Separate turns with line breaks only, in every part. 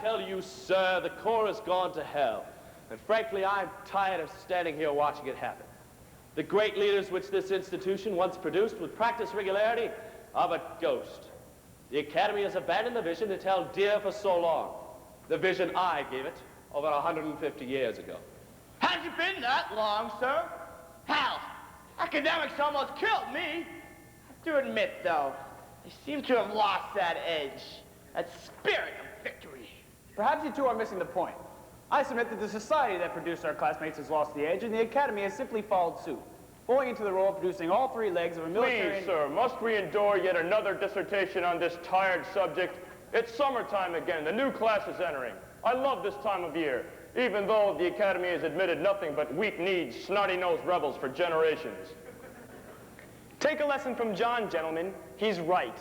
tell you, sir, the Corps has gone to hell. And frankly, I'm tired of standing here watching it happen. The great leaders which this institution once produced with practiced regularity are but ghosts. The Academy has abandoned the vision it held dear for so long. The vision I gave it over 150 years ago.
Has it been that long, sir? Hell, academics almost killed me. I have to admit, though, they seem to have lost that edge, that spirit of victory.
Perhaps you two are missing the point. I submit that the society that produced our classmates has lost the edge, and the Academy has simply followed suit, falling into the role of producing all three legs of a military...
Please, sir, must we endure yet another dissertation on this tired subject? It's summertime again. The new class is entering. I love this time of year, even though the Academy has admitted nothing but weak-kneed, snotty-nosed rebels for generations.
Take a lesson from John, gentlemen. He's right.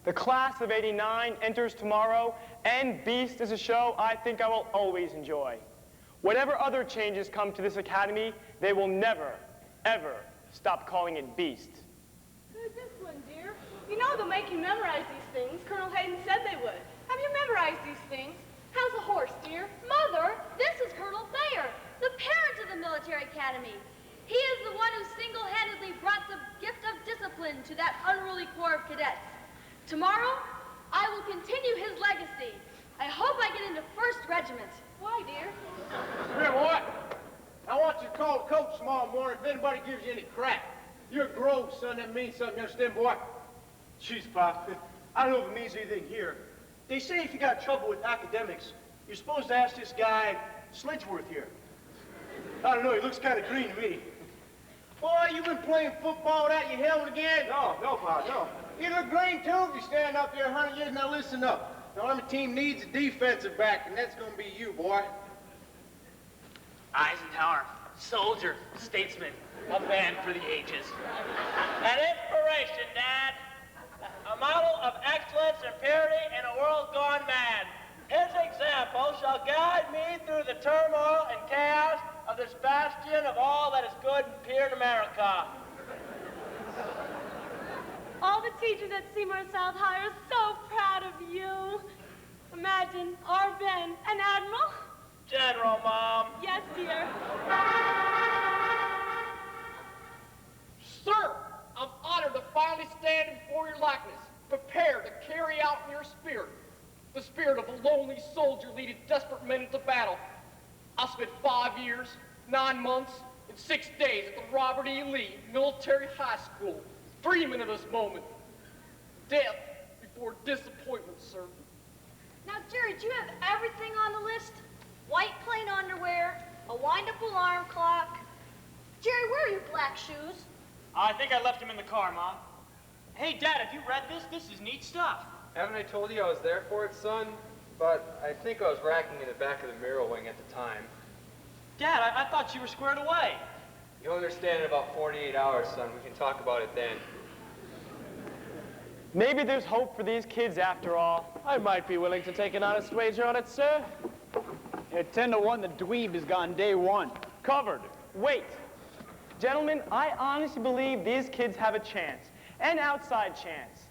The class of '89 enters tomorrow, and Beast is a show I think I will always enjoy. Whatever other changes come to this academy, they will never, ever stop calling it Beast.
Who's this one, dear? You know they'll make you memorize these things. Colonel Hayden said they would. Have you memorized these things? How's the horse, dear?
Mother, this is Colonel Thayer, the parent of the military academy. He is the one who single-handedly brought the gift of discipline to that unruly corps of cadets. Tomorrow, I will continue his legacy. I hope I get into 1st Regiment.
Why, dear?
Here, boy. I want you to call the coach tomorrow morning if anybody gives you any crap. You're a Grove, son. That means something. You understand, boy?
Jeez, Pop. I don't know if it means anything here. They say if you got trouble with academics, you're supposed to ask this guy, Sledgeworth here. I don't know. He looks kind of green to me.
Boy, you been playing football without your helmet again?
No, Pop, no.
You look green, too, if you stand up there 100 years. Now, listen up. The Army team needs a defensive back, and that's going to be you, boy.
Eisenhower, soldier, statesman, a man for the ages. An inspiration, Dad. A model of excellence and purity in a world gone mad. His example shall guide me through the turmoil and chaos of this bastion of all that is good and pure in America.
All the teachers at Seymour South High are so proud of you. Imagine our Ben, an admiral.
General, Mom.
Yes, dear.
Sir, I'm honored to finally stand before your likeness, prepared to carry out in your spirit, the spirit of a lonely soldier leading desperate men into battle. I spent 5 years, 9 months, and 6 days at the Robert E. Lee Military High School, dreaming of this moment. Death before disappointment, sir.
Now, Jerry, do you have everything on the list? White plain underwear, a wind-up alarm clock. Jerry, where are your black shoes?
I think I left him in the car, Mom. Hey, Dad, have you read this? This is neat stuff.
Haven't I told you I was there for it, son? But I think I was racking in the back of the mirror wing at the time.
Dad, I thought you were squared away.
You'll understand in about 48 hours, son. We can talk about it then.
Maybe there's hope for these kids after all.
I might be willing to take an honest wager on it, sir.
At 10 to 1, the dweeb is gone day 1.
Covered. Wait. Gentlemen, I honestly believe these kids have a chance, an outside chance,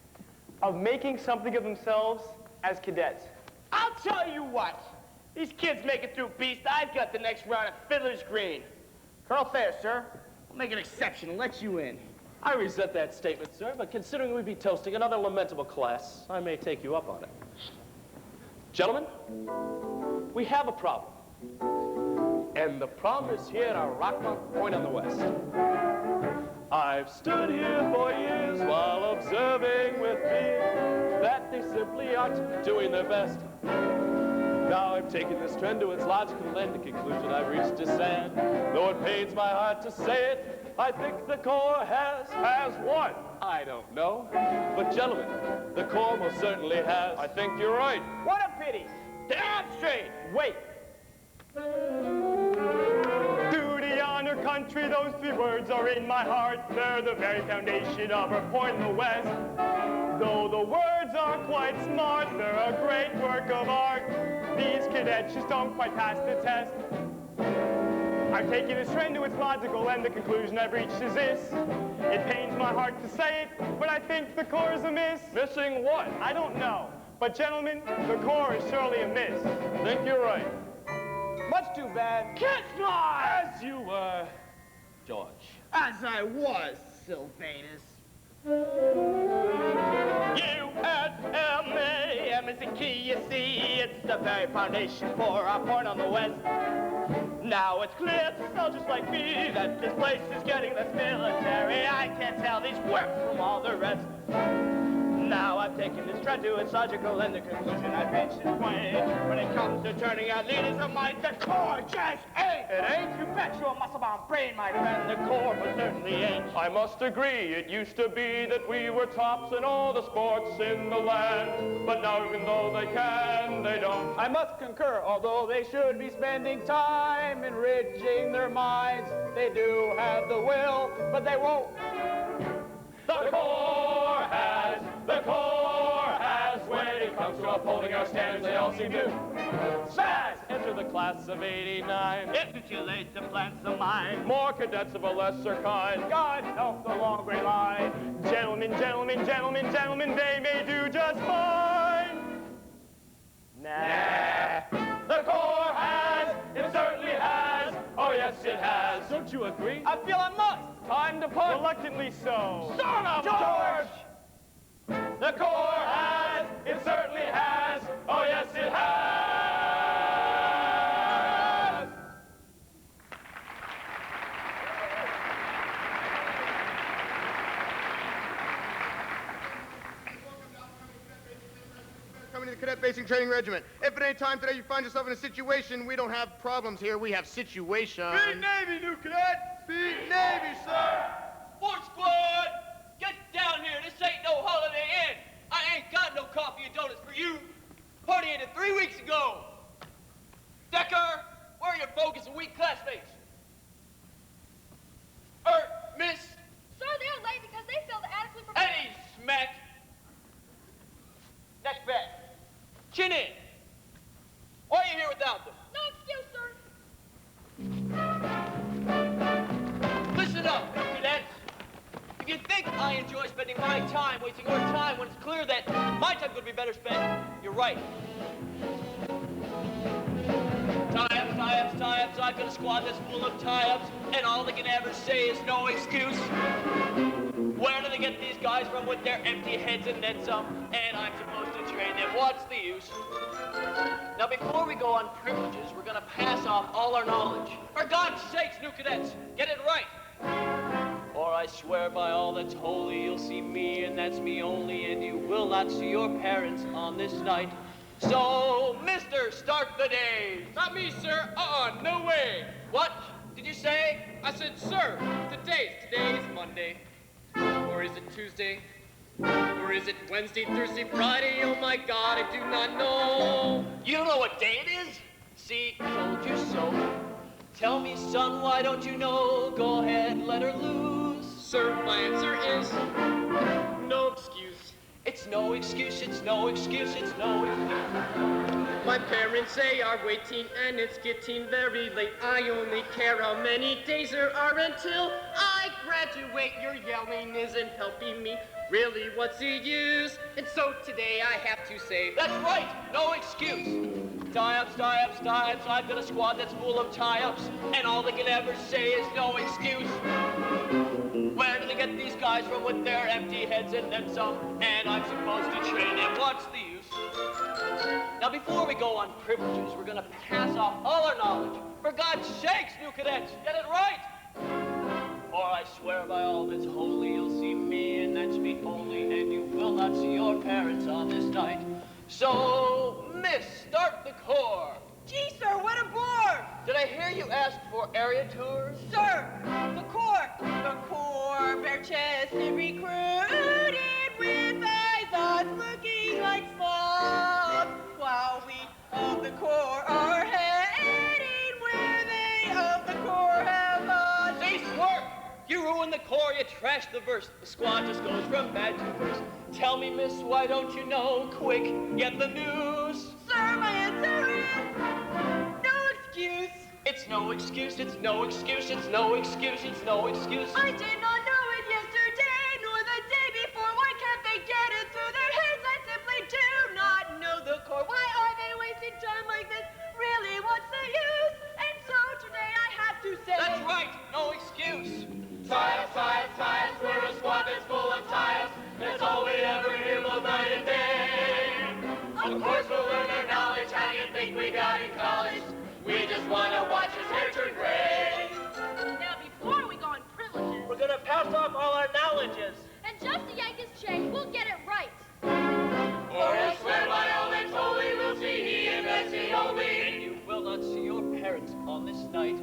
of making something of themselves as cadets.
I'll tell you what. These kids make it through Beast. I've got the next round at Fiddler's Green. Colonel Thayer, sir, we'll make an exception and let you in.
I resent that statement, sir, but considering we'd be toasting another lamentable class, I may take you up on it. Gentlemen, we have a problem. And the problem is here at our Rockmount Point on the west. I've stood here for years while observing with fear that they simply aren't doing their best. Now I've taken this trend to its logical end. The conclusion I've reached is sad. Though it pains my heart to say it, I think the Corps has what? I don't know. But gentlemen, the Corps most certainly has.
I think you're right.
What a pity. Damn straight.
Wait. Duty, honor, country, those 3 words are in my heart. They're the very foundation of our point in the West. Though the words are quite smart, they're a great work of art. These cadets just don't quite pass the test. I've taken this trend to its logical end. The conclusion I've reached is this. It pains my heart to say it, but I think the Corps is amiss.
Missing what?
I don't know. But gentlemen, the Corps is sorely amiss.
Think you're right.
Much too bad.
Kiss my...
As you were, George.
As I was, Sylvanus. USMA is the key, you see. It's the very foundation for our point on the west. Now it's clear to soldiers like me that this place is getting less military. I can't tell these works from all the rest. Now I've taken this trend to its logical and the conclusion I've reached is plain. When it comes to turning out leaders of might, the Corps just ain't. It ain't? You bet your muscle-bound brain, my friend. The Corps most certainly ain't.
I must agree, it used to be that we were tops in all the sports in the land. But now even though they can, they don't.
I must concur, although they should be spending time enriching their minds. They do have the will, but they won't.
The Corps has, when it comes to upholding our standards, they all seem to
Spaz! Enter the class of '89.
It's too late to plant some mine.
more cadets of a lesser kind.
God help the long gray line.
Gentlemen, gentlemen, gentlemen, gentlemen, they may do just fine.
Nah.
The Corps has, it certainly has. Oh yes, it has.
Don't you agree?
I feel I must.
Time to punch.
Reluctantly so.
Son of George! The Corps has, it certainly has. Oh yes, it has.
Coming to the Cadet Basic Training Regiment. If at any time today you find yourself in a situation, we don't have problems here, we have situation.
Beat Navy, new cadet! Beat Navy, sir!
Fourth squad, get down here. This ain't no Holiday Inn. I ain't got no coffee and donuts for you. Party ended 3 weeks ago. Decker, where are your bogus and weak classmates? Miss
Sir, they're late because they failed to adequately prepare.
Eddie Smack. Next bet. Chin in. Why are you here without them?
No excuse, sir.
Listen up, cadets. If you think I enjoy spending my time wasting your time when it's clear that my time's going to be better spent, you're right. Tie-ups, tie-ups, tie-ups. I've got a squad that's full of tie-ups, and all they can ever say is no excuse. Where do they get these guys from with their empty heads and then some? And I'm supposed to train them. What's the use? Now, before we go on privileges, we're going to pass off all our knowledge. For God's sakes, new cadets, get it right. Or I swear by all that's holy, you'll see me, and that's me only, and you will not see your parents on this night. So, mister, start the day.
Not me, sir. No way.
What did you say?
I said, sir, today's Monday. Or is it Tuesday? Or is it Wednesday, Thursday, Friday? Oh my God, I do not know.
You don't know what day it is? See, told you so. Tell me, son, why don't you know? Go ahead, let her loose.
Sir, my answer is no excuse.
It's no excuse, it's no excuse, it's no excuse.
My parents, they are waiting, and it's getting very late. I only care how many days there are until I graduate. Your yelling isn't helping me. Really, what's the use? And so today I have to say,
That's right, no excuse. Tie-ups, tie-ups, tie-ups. I've got a squad that's full of tie-ups, and all they can ever say is no excuse. Where do they get these guys from with their empty heads and then some? And I'm supposed to train them. What's the use? Now, before we go on privileges, we're going to pass off all our knowledge. For God's sakes, new cadets, get it right. Or I swear by all that's holy, you'll see me, and that's me only, and you will not see your parents on this night. So, miss, start the Corps.
Gee, sir, what a bore!
Did I hear you ask for area tours?
Sir, the Corps, bare-chested, recruited with eyes looking like slugs, while we of the Corps are heading where they of the Corps have gone.
Cease work! You ruin the Corps, you trash the verse. The squad just goes from bad to worse. Tell me, miss, why don't you know? Quick, get the news.
Sir, my answer is no excuse.
It's no excuse, it's no excuse, it's no excuse, it's no excuse.
I did not know it yesterday, nor the day before. Why can't they get it through their heads? I simply do not
just wanna watch his hair turn gray.
Now, before we go on privileges,
We're gonna pass off all our knowledges.
and just to yank his chain, we'll get it right.
For he'll swear by all that's holy, we'll see he and that's the only.
And you will not see your parents on this night.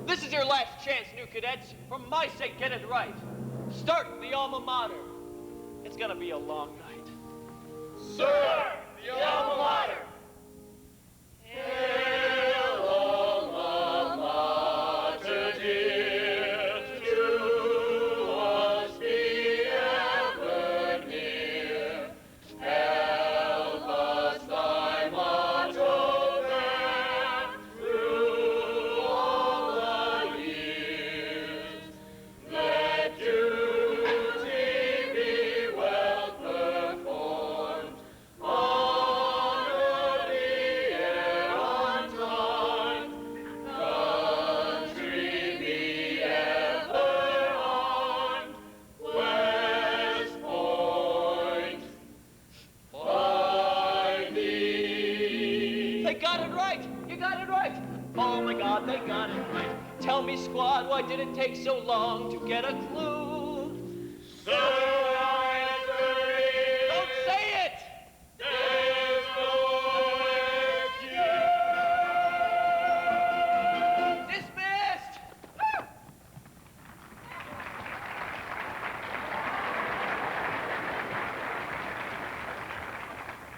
This is your last chance, new cadets. For my sake, get it right. Start the alma mater. It's gonna be a long night.
Sir, the alma mater. Hail, alma mater dear, to us be ever near. Help us thy motto bear through all the years. Let duty be well performed. Honor the air on time. Country be ever armed. West Point, by thee.
They got it right. You got it right. Oh my God, they got it right. Tell me, squad, why did it take so long to get a clue?
Sir, answer is
Don't say it!
there's no excuse.
Dismissed!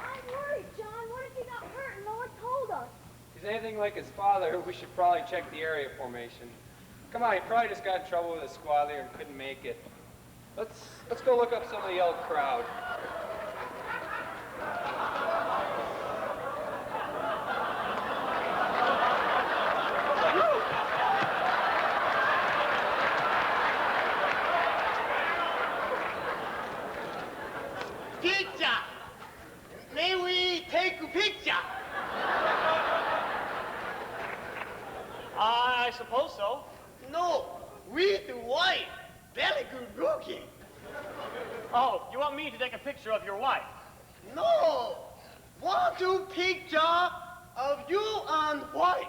I'm worried, John. What if he got hurt and no one told us?
If he's anything like his father, we should probably check the area formation. Come on, he probably just got in trouble with a squad leader and couldn't make it. Let's go look up some of the old crowd.
Pizza! May we take a picture?
I suppose so.
No, we the white. Very good looking.
Oh, you want me to take a picture of your wife?
No, want to picture of you and wife.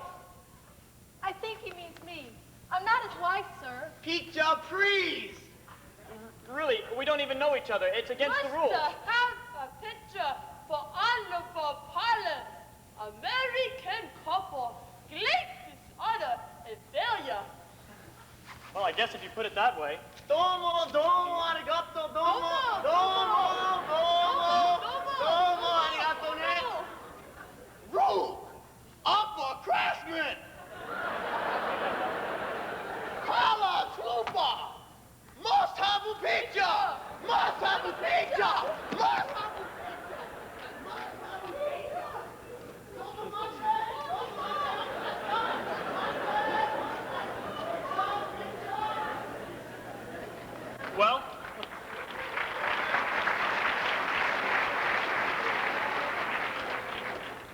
I think he means me. I'm not his wife, sir.
Picture, please.
Really, we don't even know each other. It's against the rules.
Just to have a picture for honorable pilot. American couple. Great disorder and failure.
Well, I guess if you put it that way.
Domo, domo, arigato, domo, domo, domo, arigato ne. Rude, upperclassmen. Color trooper. Must have a picture. Must have a picture. Must have a picture. Must have a picture. Domo,
Well,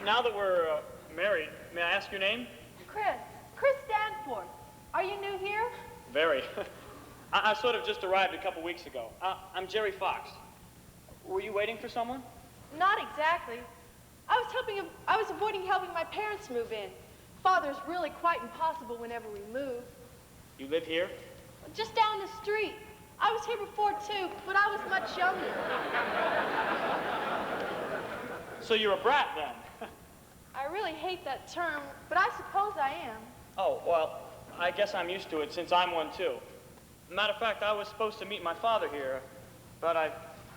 now that we're married, may I ask your name?
Chris Danforth. Are you new here?
Very. I sort of just arrived a couple weeks ago. I'm Jerry Fox. Were you waiting for someone?
Not exactly. I was avoiding helping my parents move in. Father's really quite impossible whenever we move.
You live here?
Just down the street. I was here before too, but I was much younger.
So you're a brat then?
I really hate that term, but I suppose I am.
Oh, well, I guess I'm used to it since I'm one too. Matter of fact, I was supposed to meet my father here, but I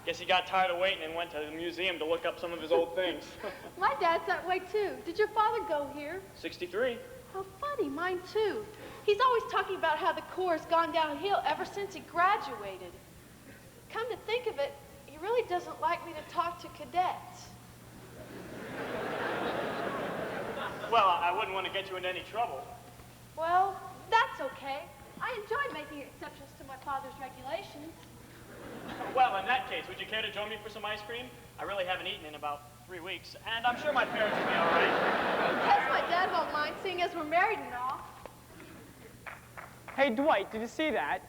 guess he got tired of waiting and went to the museum to look up some of his old things.
My dad's that way too. Did your father go here?
63.
How funny, mine too. He's always talking about how the Corps has gone downhill ever since he graduated. Come to think of it, he really doesn't like me to talk to cadets.
Well, I wouldn't want to get you into any trouble.
Well, that's okay. I enjoy making exceptions to my father's regulations.
Well, in that case, would you care to join me for some ice cream? I really haven't eaten in about 3 weeks, and I'm sure my parents will be all right.
Guess my dad won't mind, seeing as we're married and all.
Hey, Dwight, did you see that?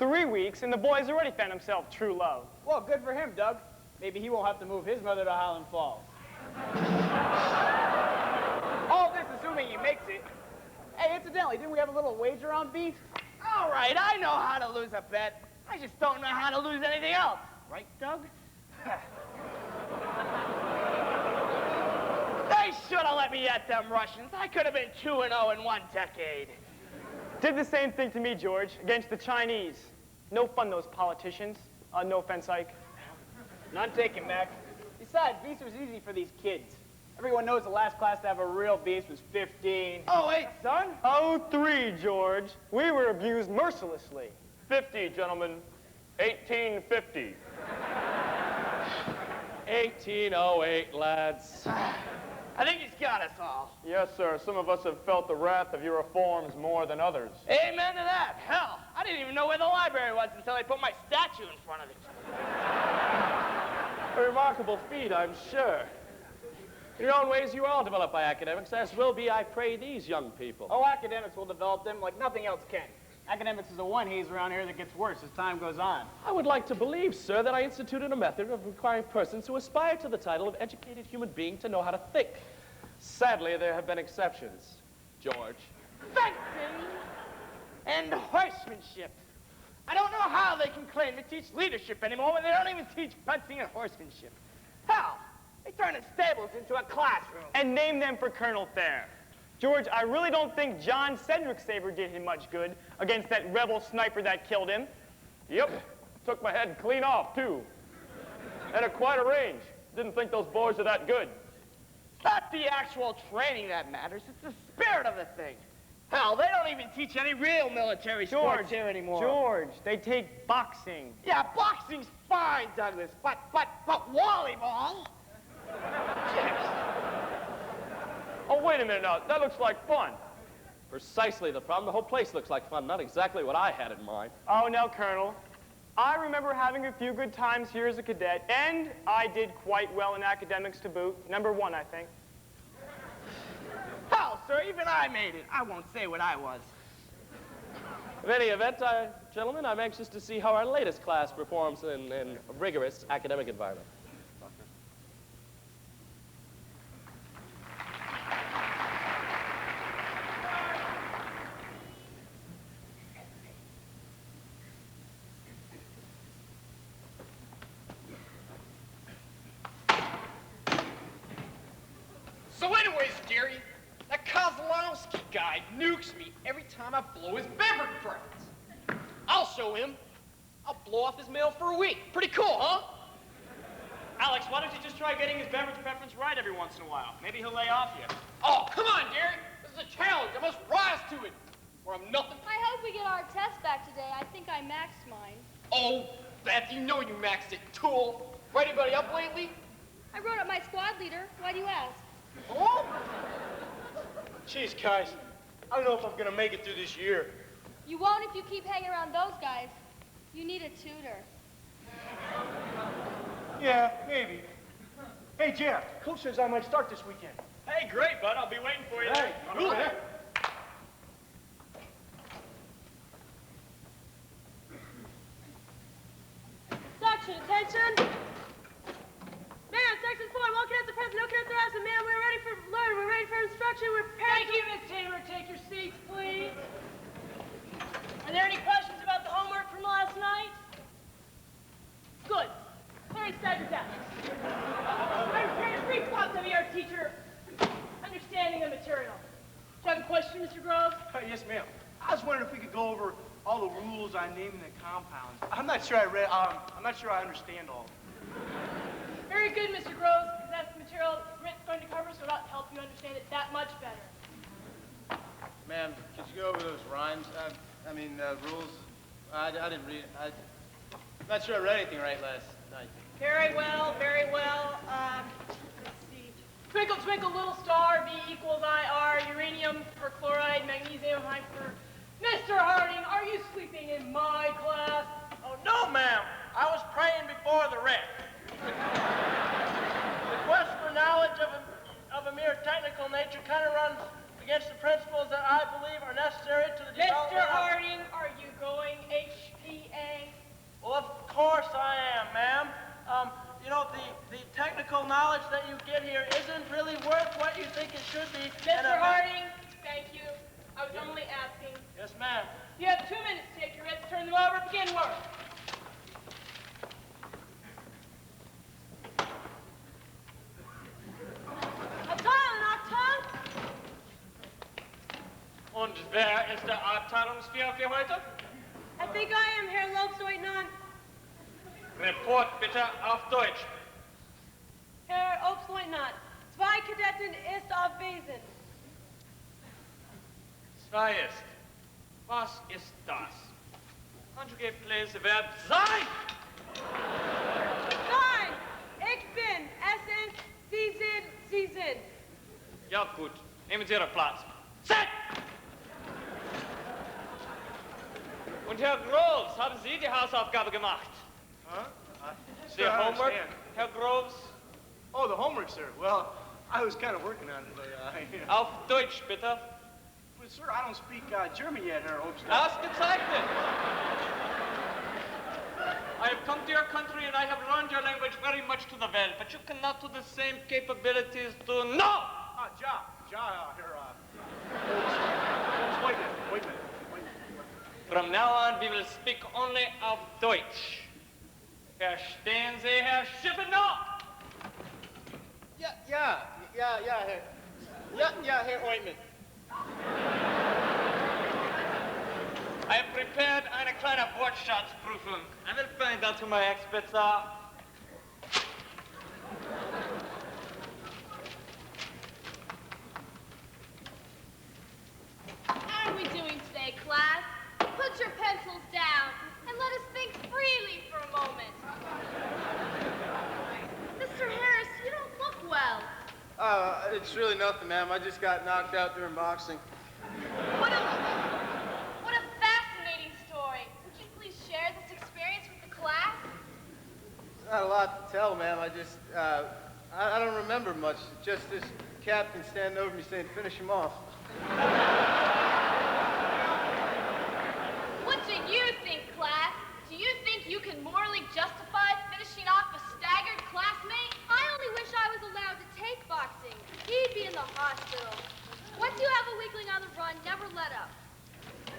3 weeks, and the boy's already found himself true love.
Well, good for him, Doug. Maybe he won't have to move his mother to Highland Falls. All this as soon
assuming he makes it. Hey, incidentally, didn't we have a little wager on beef? All right, I know how to lose a bet. I just don't know how to lose anything else. Right, Doug? They should have let me at them Russians. I could have been 2-0 in one decade.
Did the same thing to me, George, against the Chinese. No fun, those politicians. No offense, Ike.
None taken, Mac. Besides, beast was easy for these kids. Everyone knows the last class to have a real beast was 15.
Oh, wait, son.
03, George. We were abused mercilessly.
50, gentlemen. 1850.
1808, lads.
I think he's got us all.
Yes, sir. Some of us have felt the wrath of your reforms more than others.
Amen to that. Hell, I didn't even know where the library was until they put my statue in front of it.
A remarkable feat, I'm sure. In your own ways, you are all developed by academics, as will be, I pray, these young people.
Oh, academics will develop them like nothing else can. Academics is the one haze around here that gets worse as time goes on.
I would like to believe, sir, that I instituted a method of requiring persons who aspire to the title of educated human being to know how to think. Sadly, there have been exceptions, George.
Fencing and horsemanship. I don't know how they can claim to teach leadership anymore when they don't even teach fencing and horsemanship. Hell, they turn the stables into a classroom.
And name them for Colonel Thayer. George, I really don't think John Cedric's saber did him much good against that rebel sniper that killed him.
Yep. Took my head clean off, too. And at quite a range. Didn't think those boys are that good.
It's not the actual training that matters. It's the spirit of the thing. Hell, they don't even teach any real military sports here anymore.
George, they take boxing.
Yeah, boxing's fine, Douglas, but volleyball?
Oh, wait a minute now. That looks like fun.
Precisely the problem. The whole place looks like fun, not exactly what I had in mind.
Oh, no, Colonel. I remember having a few good times here as a cadet, and I did quite well in academics to boot. #1, I think.
Hell, sir, even I made it. I won't say what I was.
In any event, gentlemen, I'm anxious to see how our latest class performs in a rigorous academic environment.
So anyways, Gary, that Kozlowski guy nukes me every time I blow his beverage preference. I'll show him. I'll blow off his mail for a week. Pretty cool, huh?
Alex, why don't you just try getting his beverage preference right every once in a while? Maybe he'll lay off you.
Oh, come on, Gary. This is a challenge. I must rise to it, or I'm nothing.
I hope we get our test back today. I think I maxed mine.
Oh, Beth, you know you maxed it, tool. Write anybody up lately?
I wrote up my squad leader. Why do you ask?
Oh?
Jeez, guys, I don't know if I'm gonna make it through this year.
You won't if you keep hanging around those guys. You need a tutor.
Yeah, maybe. Hey, Jeff, Coach says I might start this weekend.
Hey, great, bud. I'll be waiting for you
Hey,
there.
cool, yeah.
Section, attention. Man, section 4, one cadet's present, no cadets are absent. Man, we're ready for learn, we're ready for instruction, we're prepared. Thank you, Miss Taylor. Take your seats, please. Are there any questions about the homework from last night? Good. Very sad to death. I'm prepared brief thoughts of your teacher understanding the material. Do you have a question, Mr. Groves?
Yes, ma'am. I was wondering if we could go over all the rules on naming the compounds. I'm not sure I understand all.
Very good, Mr. Groves, because that's the material Britt's going to cover, so that'll help you understand it that much better.
Ma'am, could you go over those rhymes? Rules. I didn't read. I'm not sure I read anything right last night.
Very well, very well. Let's see. Twinkle, twinkle, little star, V equals IR, uranium perchloride, magnesium hyper. Mr. Harding, are you sleeping in my class?
Oh, no, ma'am. I was praying before the wreck. The quest for knowledge of a mere technical nature kind of runs against the principles that I believe are necessary to the development
Mr. Harding, are you going HPA?
Well, of course I am, ma'am. know, the technical knowledge that you get here isn't really worth what you think it should be.
Mr. Harding, thank you. I was only asking.
Yes, ma'am.
You have 2 minutes to take your heads, turn them over, begin work. Abteilung, Achtung!
Und wer ist der Abteilungsführer für heute?
I think I am, Herr Lobsleutnant.
Report bitte auf Deutsch.
Herr Obstleutnant, 2 Kadetten ist abwesend.
2 ist. Was ist das? Conjugate please the verb sein.
Nein, ich bin. Es sind, Sie sind.
Ja gut, nehmen Sie Ihren Platz. Set! Und Herr Groves, haben Sie die Hausaufgabe gemacht?
Huh?
The homework, Herr Groves?
Oh, the homework, sir. Well, I was kind of working on it, but
Auf Deutsch, bitte.
But, sir, I don't speak German yet, Herr Obst.
Ausgezeichnet. I have come to your country and I have learned your language very much to the well, but you cannot do the same capabilities to no!
Herr, Obst, wait a minute.
From now on, we will speak only auf Deutsch. Verstehen Sie, Herr Schippenau?
Yeah, Herr Ointment.
I have prepared eine kleine Wortschatzprüfung. I will find out who my experts are.
How are we doing today, class? Put your pencils down and let us think freely for a moment. Mr. Harris, you don't look well.
It's really nothing, ma'am. I just got knocked out during boxing.
What a fascinating story. Would you please share this experience with the class?
It's not a lot to tell, ma'am. I don't remember much. Just this captain standing over me saying, finish him off.
What do you think, class? Do you think you can morally justify finishing off a staggered classmate? I only wish I was allowed to take boxing. He'd be in the hospital. Once you have a weakling on the run, never let up.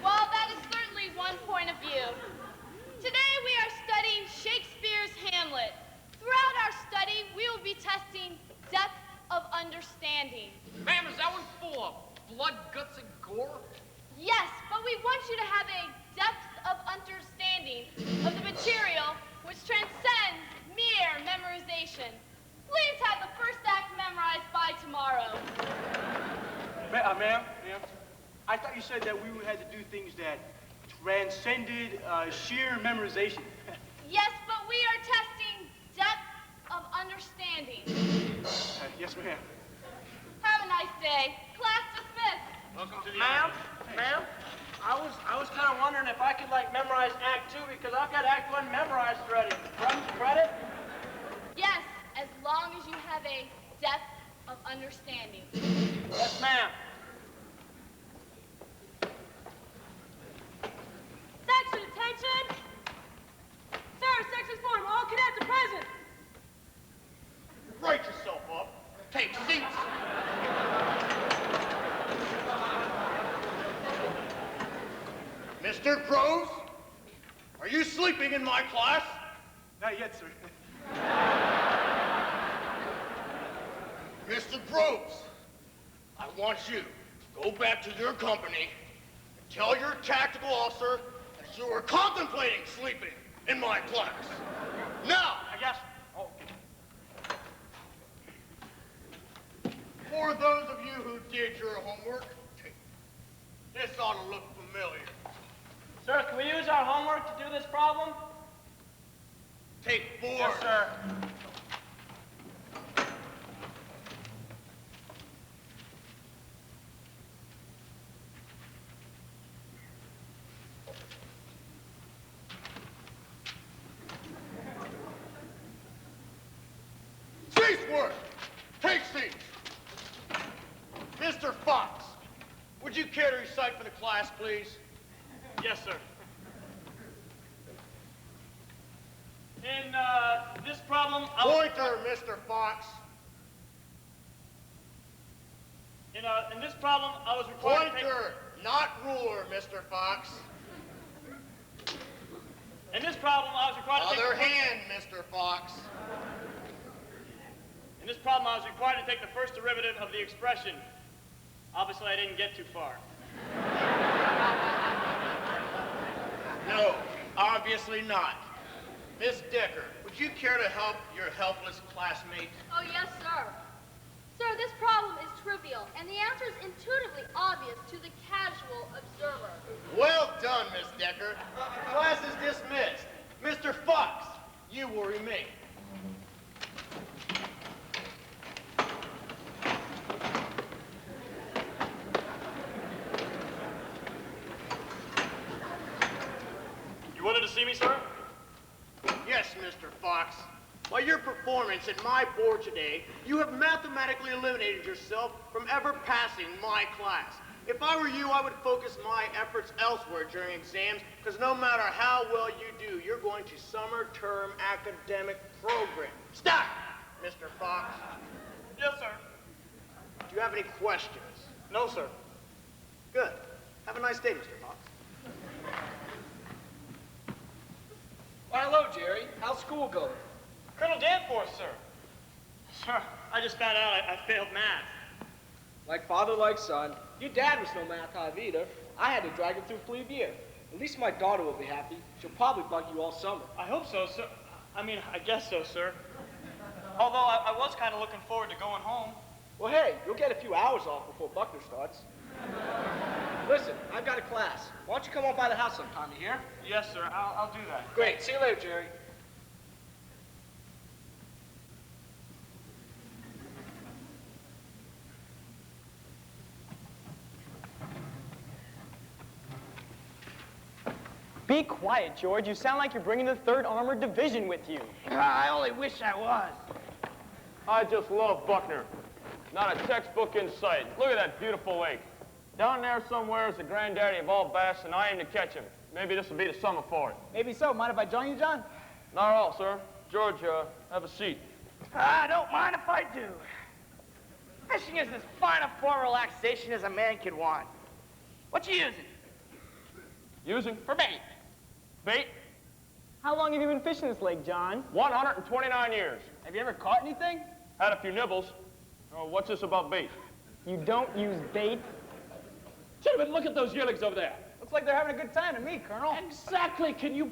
Well, that is certainly one point of view. Today we are studying Shakespeare's Hamlet. Throughout our study, we will be testing depth of understanding.
Ma'am, is that one full of blood, guts, and gore?
Yes, but we want you to have a depth of understanding of the material which transcends mere memorization. Please have the first act memorized by tomorrow.
Ma'am, I thought you said that we had to do things that transcended sheer memorization.
Yes, but we are testing depth of understanding.
Yes, ma'am.
Have a nice day. Class dismissed.
Welcome to the Ma'am, I was kind of wondering if I could memorize Act 2 because I've got Act 1 memorized already. Credit?
Yes, as long as you have a depth of understanding.
Yes, ma'am.
Section, attention! Sir, section's form. All cadets are present.
Write yourself up. Take seats. Mr. Groves, are you sleeping in my class?
Not yet, sir.
Mr. Groves, I want you to go back to your company and tell your tactical officer that you are contemplating sleeping in my class. Now!
I guess. Oh.
For those of you who did your homework, this ought to look familiar.
Sir, can we use our homework to do this problem?
Take 4.
Yes, sir.
Cease work! Take seats! Mr. Fox, would you care to recite for the class, please?
Yes, sir. In this problem...
Pointer, Mr. Fox.
In this problem, I was required to take...
Pointer, not ruler, Mr. Fox.
In this problem, I was required to take...
Other hand, Mr. Fox.
In this problem, I was required to take the first derivative of the expression. Obviously, I didn't get too far.
No, obviously not. Miss Decker, would you care to help your helpless classmate?
Oh, yes, sir. Sir, this problem is trivial, and the answer is intuitively obvious to the casual observer.
Well done, Miss Decker. Class is dismissed. Mr. Fox, you will remain.
You wanted to see me, sir?
Yes, Mr. Fox. By your performance at my board today, you have mathematically eliminated yourself from ever passing my class. If I were you, I would focus my efforts elsewhere during exams, because no matter how well you do, you're going to summer term academic program. Stop, Mr. Fox.
Yes, sir.
Do you have any questions?
No, sir.
Good. Have a nice day, Mr. Fox.
Why, hello, Jerry. How's school going?
Colonel Danforth, sir. Sir, I just found out I failed math.
Like father, like son. Your dad was no math hive either. I had to drag him through plebe year. At least my daughter will be happy. She'll probably bug you all summer.
I hope so, sir. I guess so, sir. Although I was kind of looking forward to going home.
Well, hey, you'll get a few hours off before Buckner starts. Listen, I've got a class. Why don't you come on by the house sometime, you hear?
Yes, sir. I'll do that.
Great. See you later, Jerry.
Be quiet, George. You sound like you're bringing the 3rd Armored Division with you.
I only wish I was.
I just love Buckner. Not a textbook in sight. Look at that beautiful lake. Down there somewhere is the granddaddy of all bass, and I aim to catch him. Maybe this will be the summer for it.
Maybe so. Mind if I join you, John?
Not at all, sir. George, have a seat.
I don't mind if I do. Fishing is as fine a form of relaxation as a man could want. What you using?
Using?
For bait.
Bait?
How long have you been fishing this lake, John?
129 years.
Have you ever caught anything?
Had a few nibbles. What's this about bait?
You don't use bait?
Gentlemen, look at those yearlings over there.
Looks like they're having a good time to me, Colonel.
Exactly. Can you